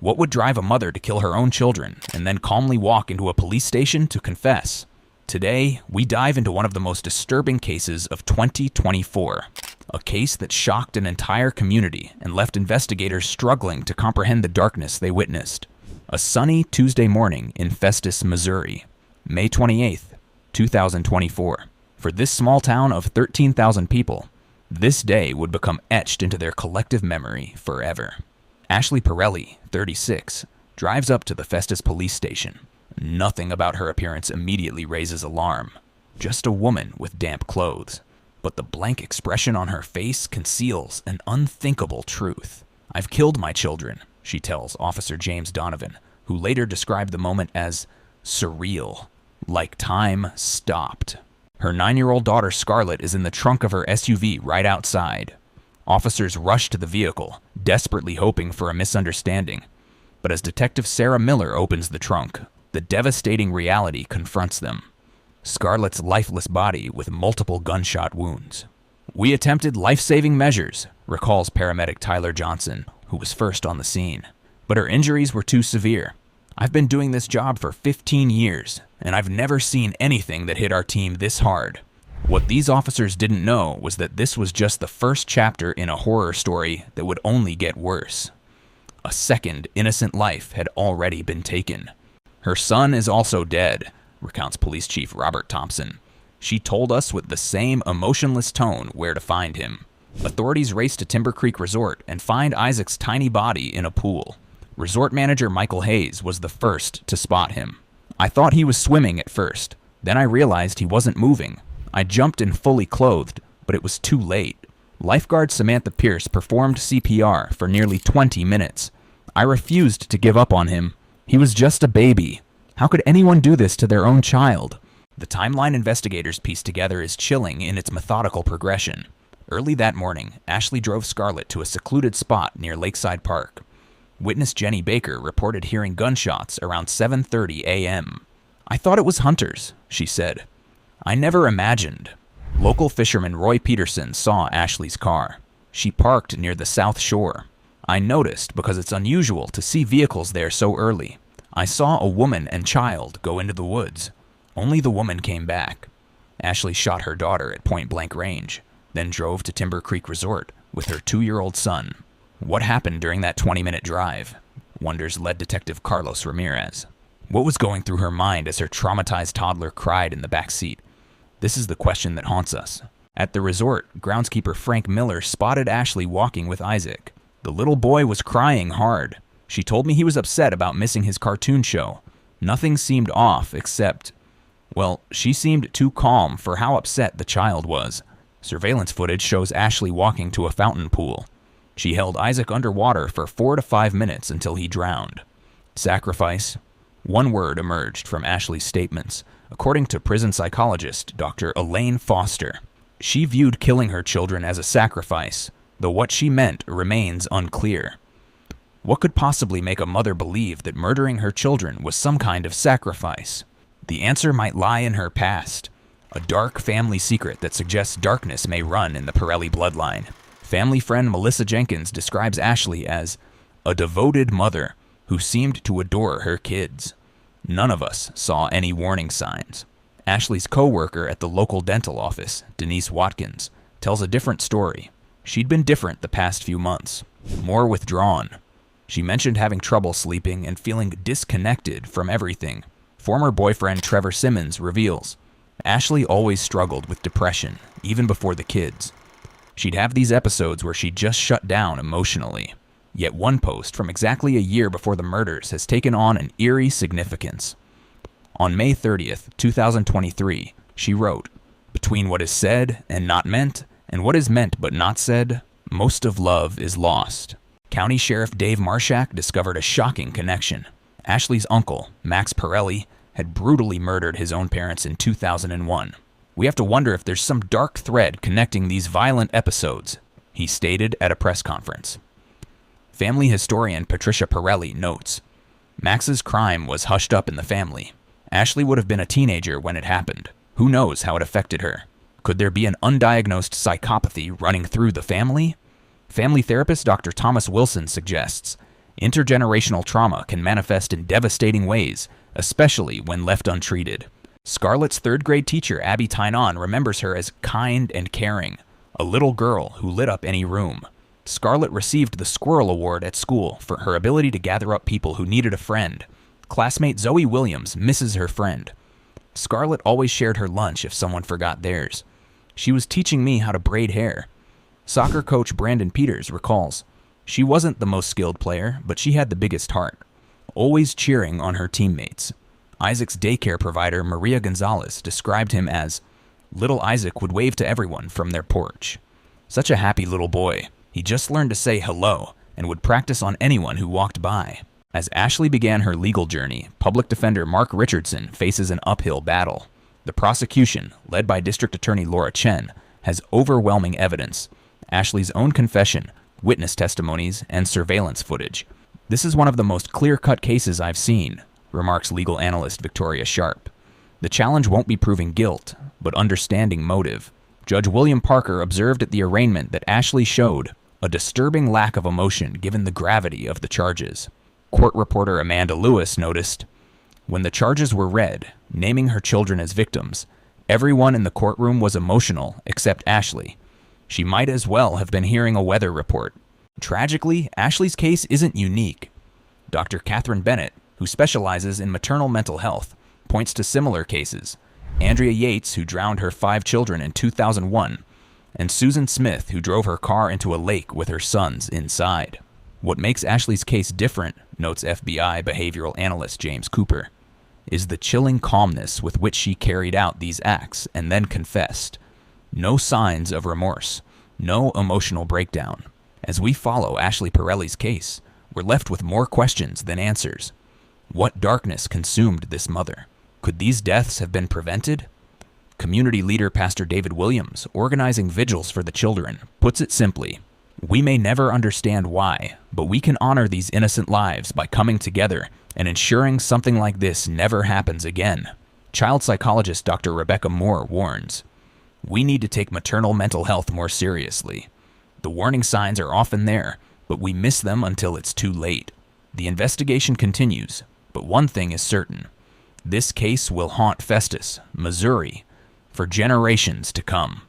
What would drive a mother to kill her own children and then calmly walk into a police station to confess? Today, we dive into one of the most disturbing cases of 2024, a case that shocked an entire community and left investigators struggling to comprehend the darkness they witnessed. A sunny Tuesday morning in Festus, Missouri, May 28th, 2024. For this small town of 13,000 people, this day would become etched into their collective memory forever. Ashley Pirelli, 36, drives up to the Festus police station. Nothing about her appearance immediately raises alarm. Just a woman with damp clothes. But the blank expression on her face conceals an unthinkable truth. "I've killed my children," she tells Officer James Donovan, who later described the moment as surreal, like time stopped. Her 9-year-old daughter Scarlett is in the trunk of her SUV right outside. Officers rush to the vehicle, desperately hoping for a misunderstanding. But as Detective Sarah Miller opens the trunk, the devastating reality confronts them. Scarlett's lifeless body with multiple gunshot wounds. "We attempted life-saving measures," recalls paramedic Tyler Johnson, who was first on the scene. "But her injuries were too severe. I've been doing this job for 15 years, and I've never seen anything that hit our team this hard." What these officers didn't know was that this was just the first chapter in a horror story that would only get worse. A second innocent life had already been taken. "Her son is also dead," recounts Police Chief Robert Thompson. "She told us with the same emotionless tone where to find him." Authorities race to Timber Creek Resort and find Isaac's tiny body in a pool. Resort manager Michael Hayes was the first to spot him. "I thought he was swimming at first. Then I realized he wasn't moving. I jumped in fully clothed, but it was too late." Lifeguard Samantha Pierce performed CPR for nearly 20 minutes. "I refused to give up on him. He was just a baby. How could anyone do this to their own child?" The timeline investigators piece together is chilling in its methodical progression. Early that morning, Ashley drove Scarlett to a secluded spot near Lakeside Park. Witness Jenny Baker reported hearing gunshots around 7:30 a.m. "I thought it was hunters," she said. "I never imagined." Local fisherman Roy Peterson saw Ashley's car. She parked near the South Shore. "I noticed because it's unusual to see vehicles there so early. I saw a woman and child go into the woods. Only the woman came back." Ashley shot her daughter at point-blank range, then drove to Timber Creek Resort with her 2-year-old son. What happened during that 20-minute drive? Wonders lead detective Carlos Ramirez. What was going through her mind as her traumatized toddler cried in the back seat? This is the question that haunts us. At the resort, groundskeeper Frank Miller spotted Ashley walking with Isaac. The little boy was crying hard. "She told me he was upset about missing his cartoon show. Nothing seemed off except, well, she seemed too calm for how upset the child was." Surveillance footage shows Ashley walking to a fountain pool. She held Isaac underwater for 4 to 5 minutes until he drowned. Sacrifice? One word emerged from Ashley's statements, according to prison psychologist Dr. Elaine Foster. She viewed killing her children as a sacrifice, though what she meant remains unclear. What could possibly make a mother believe that murdering her children was some kind of sacrifice? The answer might lie in her past, a dark family secret that suggests darkness may run in the Pirelli bloodline. Family friend Melissa Jenkins describes Ashley as a devoted mother who seemed to adore her kids. None of us saw any warning signs. Ashley's co-worker at the local dental office, Denise Watkins, tells a different story. She'd been different the past few months, more withdrawn. She mentioned having trouble sleeping and feeling disconnected from everything. Former boyfriend Trevor Simmons reveals, Ashley always struggled with depression, even before the kids. She'd have these episodes where she just shut down emotionally. Yet one post from exactly a year before the murders has taken on an eerie significance. On May 30th, 2023, she wrote, "Between what is said and not meant, and what is meant but not said, most of love is lost." County Sheriff Dave Marshak discovered a shocking connection. Ashley's uncle, Max Pirelli, had brutally murdered his own parents in 2001. "We have to wonder if there's some dark thread connecting these violent episodes," he stated at a press conference. Family historian Patricia Pirelli notes, "Max's crime was hushed up in the family. Ashley would have been a teenager when it happened. Who knows how it affected her? Could there be an undiagnosed psychopathy running through the family?" Family therapist Dr. Thomas Wilson suggests, Intergenerational trauma can manifest in devastating ways, especially when left untreated. Scarlett's third-grade teacher, Abby Tynan, remembers her as kind and caring, a little girl who lit up any room. Scarlett received the Squirrel Award at school for her ability to gather up people who needed a friend. Classmate Zoe Williams misses her friend. Scarlett always shared her lunch if someone forgot theirs. She was teaching me how to braid hair. Soccer coach Brandon Peters recalls, she wasn't the most skilled player, but she had the biggest heart, always cheering on her teammates. Isaac's daycare provider, Maria Gonzalez, described him as, "Little Isaac would wave to everyone from their porch. Such a happy little boy. He just learned to say hello and would practice on anyone who walked by." As Ashley began her legal journey, public defender Mark Richardson faces an uphill battle. The prosecution, led by District Attorney Laura Chen, has overwhelming evidence: Ashley's own confession, witness testimonies, and surveillance footage. "This is one of the most clear-cut cases I've seen," remarks legal analyst Victoria Sharp. The challenge won't be proving guilt, but understanding motive. Judge William Parker observed at the arraignment that Ashley showed a disturbing lack of emotion given the gravity of the charges. Court reporter Amanda Lewis noticed, "When the charges were read, naming her children as victims, everyone in the courtroom was emotional except Ashley. She might as well have been hearing a weather report." Tragically, Ashley's case isn't unique. Dr. Catherine Bennett, who specializes in maternal mental health, points to similar cases: Andrea Yates, who drowned her 5 children in 2001, and Susan Smith, who drove her car into a lake with her sons inside. What makes Ashley's case different, notes FBI behavioral analyst James Cooper, is the chilling calmness with which she carried out these acts and then confessed. No signs of remorse, no emotional breakdown. As we follow Ashley Pirelli's case, we're left with more questions than answers. What darkness consumed this mother? Could these deaths have been prevented? Community leader Pastor David Williams, organizing vigils for the children, puts it simply: we may never understand why, but we can honor these innocent lives by coming together and ensuring something like this never happens again. Child psychologist Dr. Rebecca Moore warns, "We need to take maternal mental health more seriously. The warning signs are often there, but we miss them until it's too late." The investigation continues, but one thing is certain: this case will haunt Festus, Missouri, for generations to come.